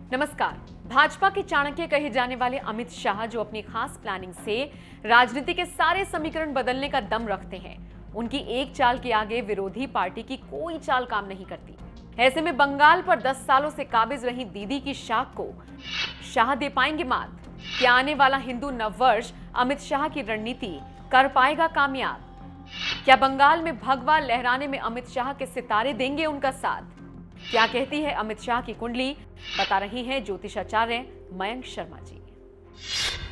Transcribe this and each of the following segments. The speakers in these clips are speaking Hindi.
नमस्कार। भाजपा के चाणक्य कहे जाने वाले अमित शाह जो अपनी खास प्लानिंग से राजनीति के सारे समीकरण बदलने का दम रखते हैं, उनकी एक चाल के आगे विरोधी पार्टी की कोई चाल काम नहीं करती। ऐसे में बंगाल पर 10 सालों से काबिज रही दीदी की शाख को शाह दे पाएंगे मात? क्या आने वाला हिंदू नववर्ष अमित शाह की रणनीति कर पाएगा कामयाब? क्या बंगाल में भगवा लहराने में अमित शाह के सितारे देंगे उनका साथ? क्या कहती है अमित शाह की कुंडली, बता रही हैं ज्योतिषाचार्य मयंक शर्मा जी।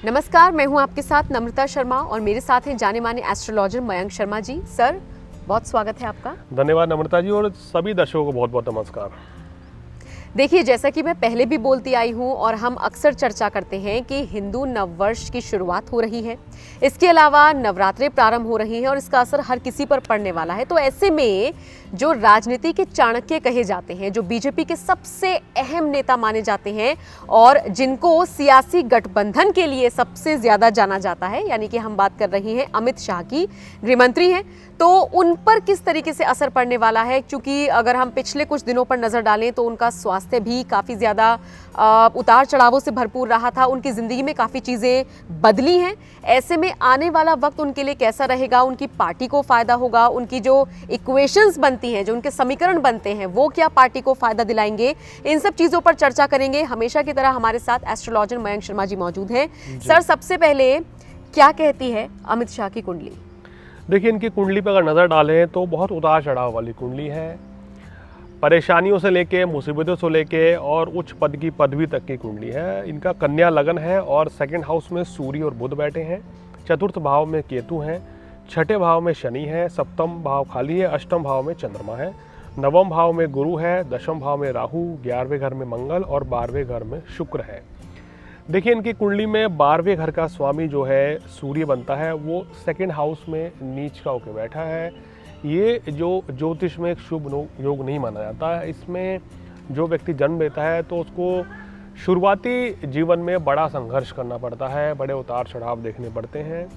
नमस्कार, मैं हूं आपके साथ नम्रता शर्मा और मेरे साथ हैं जाने माने एस्ट्रोलॉजर मयंक शर्मा जी। सर, बहुत स्वागत है आपका। धन्यवाद नम्रता जी, और सभी दर्शकों को बहुत बहुत नमस्कार। देखिए, जैसा कि मैं पहले भी बोलती आई हूं और हम अक्सर चर्चा करते हैं कि हिंदू नववर्ष की शुरुआत हो रही है, इसके अलावा नवरात्रे प्रारंभ हो रही हैं और इसका असर हर किसी पर पड़ने वाला है। तो ऐसे में जो राजनीति के चाणक्य कहे जाते हैं, जो बीजेपी के सबसे अहम नेता माने जाते हैं और जिनको सियासी गठबंधन के लिए सबसे ज्यादा जाना जाता है, यानी कि हम बात कर रहे हैं अमित शाह की, गृहमंत्री हैं, तो उन पर किस तरीके से असर पड़ने वाला है? क्योंकि अगर हम पिछले कुछ दिनों पर नजर डालें तो उनका स्वास्थ्य भी काफी ज्यादा उतार चढ़ावों से भरपूर रहा था, उनकी जिंदगी में काफी चीजें बदली हैं। ऐसे में आने वाला वक्त उनके लिए कैसा रहेगा? उनकी पार्टी को फायदा होगा? उनकी जो इक्वेशंस बनती हैं, जो उनके समीकरण बनते हैं, वो क्या पार्टी को फायदा दिलाएंगे? इन सब चीजों पर चर्चा करेंगे। हमेशा की तरह हमारे साथ एस्ट्रोलॉजर मयंक शर्मा जी मौजूद हैं। सर, सबसे पहले क्या कहती है अमित शाह की कुंडली? देखिए, इनकी कुंडली पर अगर नज़र डालें तो बहुत उतार चढ़ाव वाली कुंडली है। परेशानियों से लेके, मुसीबतों से लेके और उच्च पद की पदवी तक की कुंडली है। इनका कन्या लगन है और सेकंड हाउस में सूर्य और बुध बैठे हैं, चतुर्थ भाव में केतु हैं, छठे भाव में शनि है, सप्तम भाव खाली है, अष्टम भाव में चंद्रमा है, नवम भाव में गुरु है, दशम भाव में राहु, 11वें घर में मंगल और 12वें घर में शुक्र है। देखिए, इनकी कुंडली में 12वें घर का स्वामी जो है सूर्य बनता है, वो सेकंड हाउस में नीच का होकर बैठा है। ये जो ज्योतिष में एक शुभ योग नहीं माना जाता है। इसमें जो व्यक्ति जन्म लेता है तो उसको शुरुआती जीवन में बड़ा संघर्ष करना पड़ता है, बड़े उतार चढ़ाव देखने पड़ते हैं।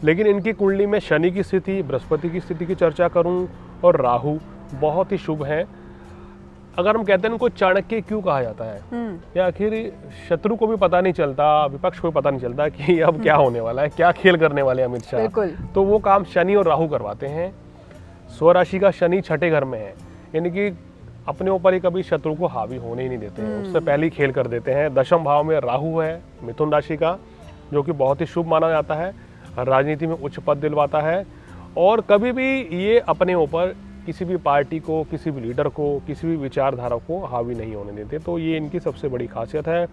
लेकिन इनकी कुंडली में शनि की स्थिति, बृहस्पति की स्थिति की चर्चा करूं और राहु बहुत ही शुभ है। अगर हम कहते हैं इनको चाणक्य क्यों कहा जाता है, या आखिर शत्रु को भी पता नहीं चलता, विपक्ष को भी पता नहीं चलता कि अब क्या होने वाला है, क्या खेल करने वाले अमित शाह, तो वो काम शनि और राहु करवाते हैं। स्वराशि का शनि छठे घर में है, यानी कि अपने ऊपर ही कभी शत्रु को हावी होने ही नहीं देते हैं, उससे पहले ही खेल कर देते हैं। दशम भाव में राहु है मिथुन राशि का, जो कि बहुत ही शुभ माना जाता है, राजनीति में उच्च पद दिलवाता है और कभी भी ये अपने ऊपर किसी भी पार्टी को, किसी भी लीडर को, किसी भी विचारधारा को हावी नहीं होने देते। तो ये इनकी सबसे बड़ी खासियत है।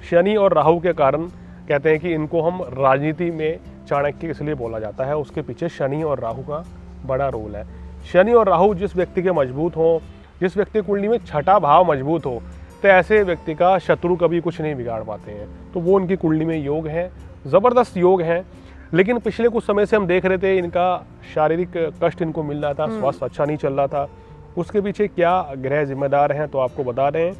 शनि और राहु के कारण कहते हैं कि इनको हम राजनीति में चाणक्य इसलिए बोला जाता है, उसके पीछे शनि और राहु का बड़ा रोल है। शनि और राहु जिस व्यक्ति के मजबूत हो, जिस व्यक्ति की कुंडली में छठा भाव मजबूत हो, तो ऐसे व्यक्ति का शत्रु कभी कुछ नहीं बिगाड़ पाते हैं। तो वो उनकी कुंडली में योग है, ज़बरदस्त योग है। लेकिन पिछले कुछ समय से हम देख रहे थे इनका शारीरिक कष्ट इनको मिल रहा था, स्वास्थ्य अच्छा नहीं चल रहा था। उसके पीछे क्या ग्रह जिम्मेदार हैं तो आपको बता रहे हैं।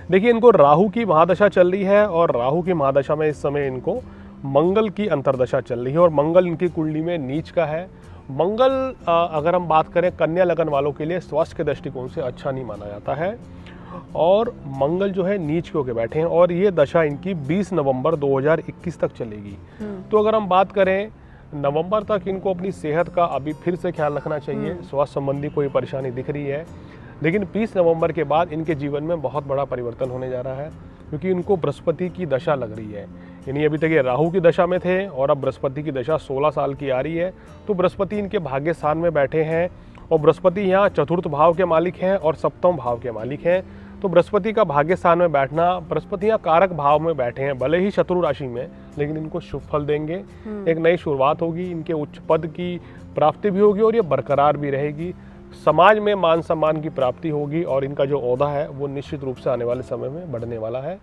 देखिए, इनको राहु की महादशा चल रही है और राहु की महादशा में इस समय इनको मंगल की अंतर्दशा चल रही है और मंगल इनकी कुंडली में नीच का है। मंगल अगर हम बात करें कन्या लगन वालों के लिए स्वास्थ्य के दृष्टिकोण से अच्छा नहीं माना जाता है और मंगल जो है नीच के होकर बैठे हैं और ये दशा इनकी 20 नवंबर 2021 तक चलेगी। तो अगर हम बात करें नवंबर तक इनको अपनी सेहत का अभी फिर से ख्याल रखना चाहिए। स्वास्थ्य संबंधी कोई परेशानी दिख रही है, लेकिन 20 नवंबर के बाद इनके जीवन में बहुत बड़ा परिवर्तन होने जा रहा है, क्योंकि इनको बृहस्पति की दशा लग रही है। यानी अभी तक ये राहु की दशा में थे और अब बृहस्पति की दशा 16 साल की आ रही है। तो बृहस्पति इनके भाग्य स्थान में बैठे हैं और बृहस्पति यहाँ चतुर्थ भाव के मालिक हैं और सप्तम भाव के मालिक हैं। तो बृहस्पति का भाग्य स्थान में बैठना, बृहस्पति यहाँ कारक भाव में बैठे हैं, भले ही शत्रु राशि में, लेकिन इनको शुभ फल देंगे। एक नई शुरुआत होगी, इनके उच्च पद की प्राप्ति भी होगी और ये बरकरार भी रहेगी। समाज में मान सम्मान की प्राप्ति होगी और इनका जो ओहदा है वो निश्चित रूप से आने वाले समय में बढ़ने वाला है।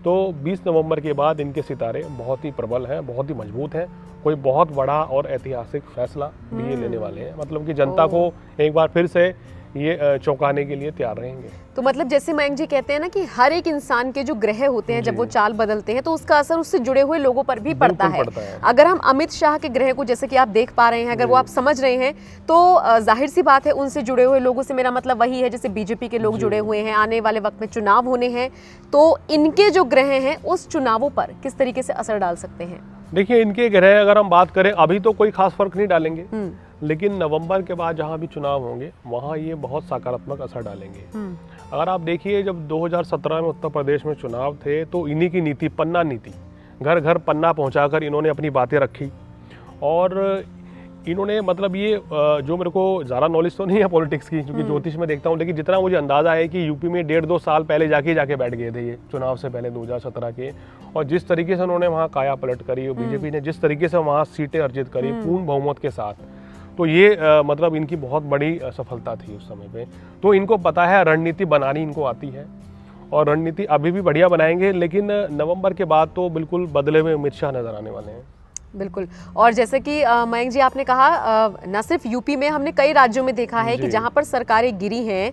तो 20 नवंबर के बाद इनके सितारे बहुत ही प्रबल हैं, बहुत ही मजबूत हैं। कोई बहुत बड़ा और ऐतिहासिक फैसला भी ये लेने वाले हैं, मतलब कि जनता को एक बार फिर से ये चौंकाने के लिए तैयार रहेंगे। तो मतलब जैसे मयंक जी कहते हैं ना कि हर एक इंसान के जो ग्रह होते हैं जब वो चाल बदलते हैं तो उसका असर उससे जुड़े हुए लोगों पर भी पड़ता है। अगर हम अमित शाह के ग्रह को जैसे कि आप देख पा रहे हैं, अगर वो आप समझ रहे हैं तो जाहिर सी बात है उनसे जुड़े हुए लोगों से मेरा मतलब वही है जैसे बीजेपी के लोग जुड़े हुए हैं, आने वाले वक्त में चुनाव होने हैं, तो इनके जो ग्रह हैं उस चुनावों पर किस तरीके से असर डाल सकते हैं? देखिए, इनके ग्रह अगर हम बात करें अभी तो कोई खास फर्क नहीं डालेंगे, लेकिन नवंबर के बाद जहां भी चुनाव होंगे वहां ये बहुत सकारात्मक असर डालेंगे। अगर आप देखिए, जब 2017 में उत्तर प्रदेश में चुनाव थे तो इन्हीं की नीति, पन्ना नीति, घर घर पन्ना पहुंचाकर इन्होंने अपनी बातें रखी। और इन्होंने मतलब ये जो मेरे को ज़्यादा नॉलेज तो नहीं है पॉलिटिक्स की, क्योंकि ज्योतिष में देखता हूँ, लेकिन जितना मुझे अंदाजा है कि यूपी में 1.5-2 साल पहले जाके बैठ गए थे ये चुनाव से पहले 2017 के। और जिस तरीके से उन्होंने वहाँ काया पलट करी और बीजेपी ने जिस तरीके से वहाँ सीटें अर्जित करी पूर्ण बहुमत के साथ, तो ये मतलब इनकी बहुत बड़ी सफलता थी उस समय पे। तो इनको पता है रणनीति बनानी, इनको आती है और रणनीति अभी भी बढ़िया बनाएंगे, लेकिन नवंबर के बाद तो बिल्कुल बदले में अमित शाह नजर आने वाले हैं। बिल्कुल। और जैसे कि मयंक जी आपने कहा, न सिर्फ यूपी में, हमने कई राज्यों में देखा है कि जहां पर सरकारें गिरी हैं,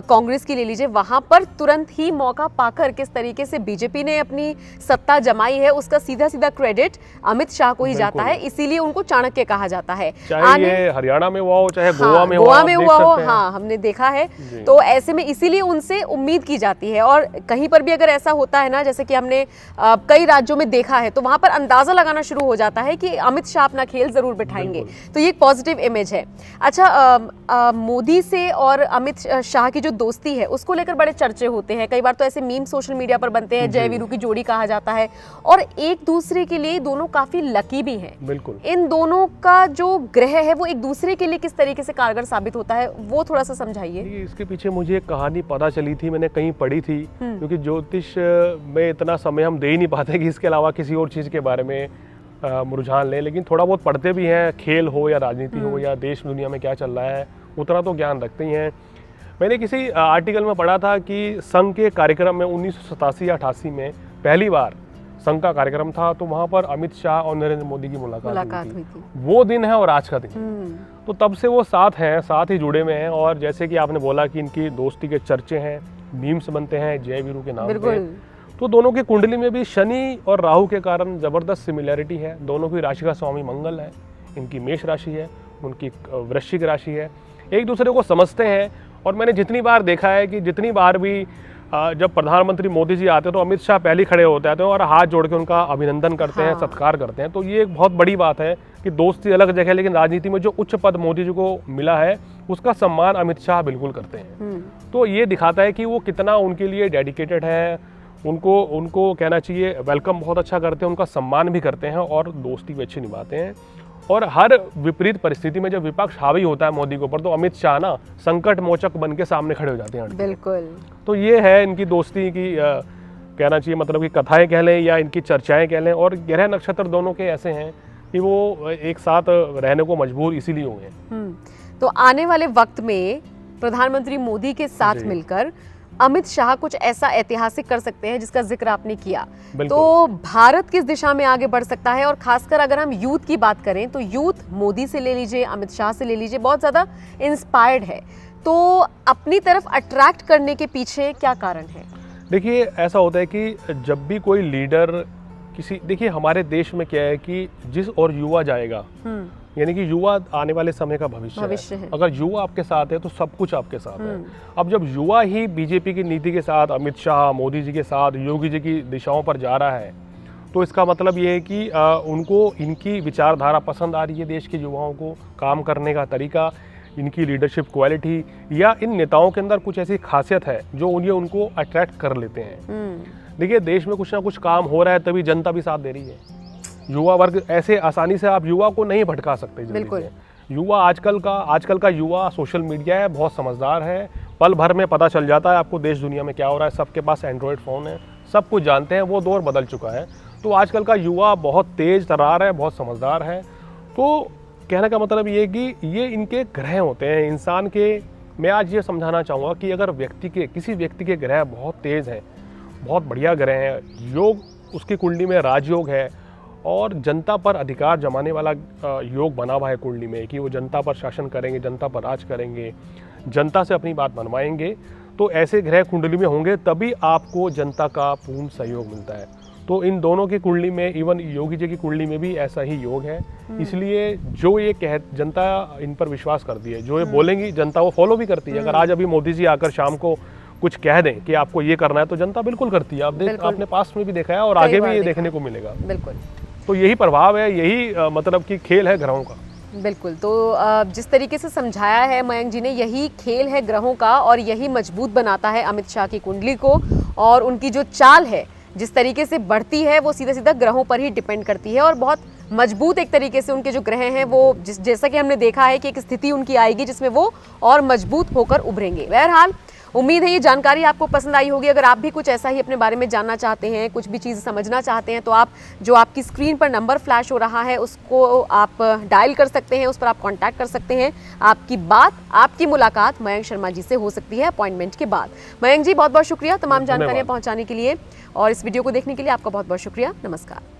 कांग्रेस की ले लीजिए, वहां पर तुरंत ही मौका पाकर किस तरीके से बीजेपी ने अपनी सत्ता जमाई है उसका सीधा सीधा क्रेडिट अमित शाह को ही जाता है, इसीलिए उनको चाणक्य कहा जाता है। चाहे ये हरियाणा में हुआ हो, चाहे गोवा में हुआ हो, हाँ हमने देखा है। तो ऐसे में इसीलिए उनसे उम्मीद की जाती है, और कहीं पर भी अगर ऐसा होता है ना, जैसे कि हमने कई राज्यों में देखा है, तो वहां पर अंदाजा लगाना शुरू हो जाता है कि अमित शाह अपना खेल जरूर बिठाएंगे। तो ये एक पॉजिटिव इमेज है। अच्छा, मोदी से और अमित शाह की जो दोस्ती है उसको लेकर बड़े चर्चे होते हैं, कई बार तो ऐसे मीम सोशल मीडिया पर बनते हैं, जय वीरू की जोड़ी कहा जाता है, और एक दूसरे के लिए दोनों काफी लकी भी हैं। बिल्कुल। इन दोनों का जो ग्रह है वो एक दूसरे के लिए किस तरीके से कारगर साबित होता है, वो थोड़ा सा समझाइए। इसके पीछे मुझे एक कहानी पता चली थी, मैंने कहीं पढ़ी थी, क्योंकि ज्योतिष में इतना समय हम दे ही नहीं पाते कि इसके अलावा किसी और चीज के बारे में रुझान लें, लेकिन थोड़ा बहुत पढ़ते भी हैं, खेल हो या राजनीति हो या देश दुनिया में क्या चल रहा है, उतना तो ज्ञान रखते ही हैं। मैंने किसी आर्टिकल में पढ़ा था कि संघ के कार्यक्रम में 1987 या 88 में पहली बार संघ का कार्यक्रम था, तो वहाँ पर अमित शाह और नरेंद्र मोदी की मुलाकात हुई थी। वो दिन है और आज का दिन, तो तब से वो साथ हैं, साथ ही जुड़े हुए हैं। और जैसे कि आपने बोला कि इनकी दोस्ती के चर्चे हैं, मीम्स बनते हैं जय वीरू के नाम पे, तो दोनों की कुंडली में भी शनि और राहु के कारण जबरदस्त सिमिलैरिटी है। दोनों की राशि का स्वामी मंगल है, इनकी मेष राशि है, उनकी वृश्चिक राशि है, एक दूसरे को समझते हैं। और मैंने जितनी बार देखा है कि जितनी बार भी जब प्रधानमंत्री मोदी जी आते हैं तो अमित शाह पहले खड़े होते हैं और हाथ जोड़ के उनका अभिनंदन करते हैं, सत्कार करते हैं। तो ये एक बहुत बड़ी बात है कि दोस्ती अलग जगह है, लेकिन राजनीति में जो उच्च पद मोदी जी को मिला है उसका सम्मान अमित शाह बिल्कुल करते हैं। तो ये दिखाता है कि वो कितना उनके लिए डेडिकेटेड है, उनको कहना चाहिए वेलकम बहुत अच्छा करते हैं, उनका सम्मान भी करते हैं और दोस्ती भी अच्छी निभाते हैं। और हर विपरीत परिस्थिति में जब विपक्ष हावी होता है मोदी के ऊपर, तो अमित शाह ना संकट मोचक बन के सामने खड़े हो जाते हैं। बिल्कुल। तो ये है इनकी दोस्ती की कहना चाहिए, मतलब कि कथाएं कह लें या इनकी चर्चाएं कह लें। और ग्रह नक्षत्र दोनों के ऐसे हैं कि वो एक साथ रहने को मजबूर इसीलिए हुए हैं। तो आने वाले वक्त में प्रधानमंत्री मोदी के साथ मिलकर अमित शाह कुछ ऐसा ऐतिहासिक कर सकते हैं जिसका जिक्र आपने किया, तो भारत किस दिशा में आगे बढ़ सकता है? और खासकर अगर हम यूथ की बात करें तो यूथ मोदी से ले लीजिए, अमित शाह से ले लीजिए, बहुत ज्यादा इंस्पायर्ड है, तो अपनी तरफ अट्रैक्ट करने के पीछे क्या कारण है? देखिए, ऐसा होता है कि जब भी कोई लीडर देखिए हमारे देश में क्या है कि जिस और युवा जाएगा, यानी कि युवा आने वाले समय का भविष्य है। अगर युवा आपके साथ है तो सब कुछ आपके साथ है। अब जब युवा ही बीजेपी की नीति के साथ, अमित शाह, मोदी जी के साथ, योगी जी की दिशाओं पर जा रहा है, तो इसका मतलब ये है कि उनको इनकी विचारधारा पसंद आ रही है, देश के युवाओं को काम करने का तरीका, इनकी लीडरशिप क्वालिटी, या इन नेताओं के अंदर कुछ ऐसी खासियत है जो उनको अट्रैक्ट कर लेते हैं। देखिए, देश में कुछ ना कुछ काम हो रहा है तभी जनता भी साथ दे रही है। युवा वर्ग ऐसे आसानी से आप युवा को नहीं भटका सकते। बिल्कुल। युवा आजकल का युवा सोशल मीडिया है, बहुत समझदार है, पल भर में पता चल जाता है आपको देश दुनिया में क्या हो रहा है। सबके पास एंड्रॉयड फ़ोन है, सब कुछ जानते हैं, वो दौर बदल चुका है। तो आजकल का युवा बहुत तेज तर्रार है, बहुत समझदार है। तो कहने का मतलब ये कि ये इनके ग्रह होते हैं इंसान के। मैं आज ये समझाना चाहूँगा कि अगर किसी व्यक्ति के ग्रह बहुत तेज़ हैं, बहुत बढ़िया ग्रह हैं, योग उसकी कुंडली में राजयोग है और जनता पर अधिकार जमाने वाला योग बना हुआ है कुंडली में कि वो जनता पर शासन करेंगे, जनता पर राज करेंगे, जनता से अपनी बात मनवाएंगे, तो ऐसे ग्रह कुंडली में होंगे तभी आपको जनता का पूर्ण सहयोग मिलता है। तो इन दोनों की कुंडली में, इवन योगी जी की कुंडली में भी ऐसा ही योग है। इसलिए जो ये जनता इन पर विश्वास करती है, जो ये बोलेंगी जनता वो फॉलो भी करती है। अगर आज अभी मोदी जी आकर शाम को कुछ कह दें कि आपको ये करना है, तो जनता बिल्कुल करती है। आपने पास में भी देखा है और आगे भी ये देखने को मिलेगा। बिल्कुल। तो यही प्रभाव है, यही मतलब कि खेल है ग्रहों का। बिल्कुल। तो जिस तरीके से समझाया है मयंक जी ने, यही खेल है ग्रहों का और यही मजबूत बनाता है अमित शाह की कुंडली को। और उनकी जो चाल है, जिस तरीके से बढ़ती है, वो सीधा सीधा ग्रहों पर ही डिपेंड करती है। और बहुत मजबूत एक तरीके से उनके जो ग्रह हैं वो जैसा कि हमने देखा है कि एक स्थिति उनकी आएगी जिसमें वो और मजबूत होकर उभरेंगे। बहरहाल उम्मीद है ये जानकारी आपको पसंद आई होगी। अगर आप भी कुछ ऐसा ही अपने बारे में जानना चाहते हैं, कुछ भी चीज़ समझना चाहते हैं, तो आप जो आपकी स्क्रीन पर नंबर फ्लैश हो रहा है उसको आप डायल कर सकते हैं, उस पर आप कांटेक्ट कर सकते हैं। आपकी बात, आपकी मुलाकात मयंक शर्मा जी से हो सकती है अपॉइंटमेंट के बाद। मयंक जी बहुत बहुत शुक्रिया तमाम जानकारियाँ पहुँचाने के लिए, और इस वीडियो को देखने के लिए आपका बहुत बहुत शुक्रिया। नमस्कार।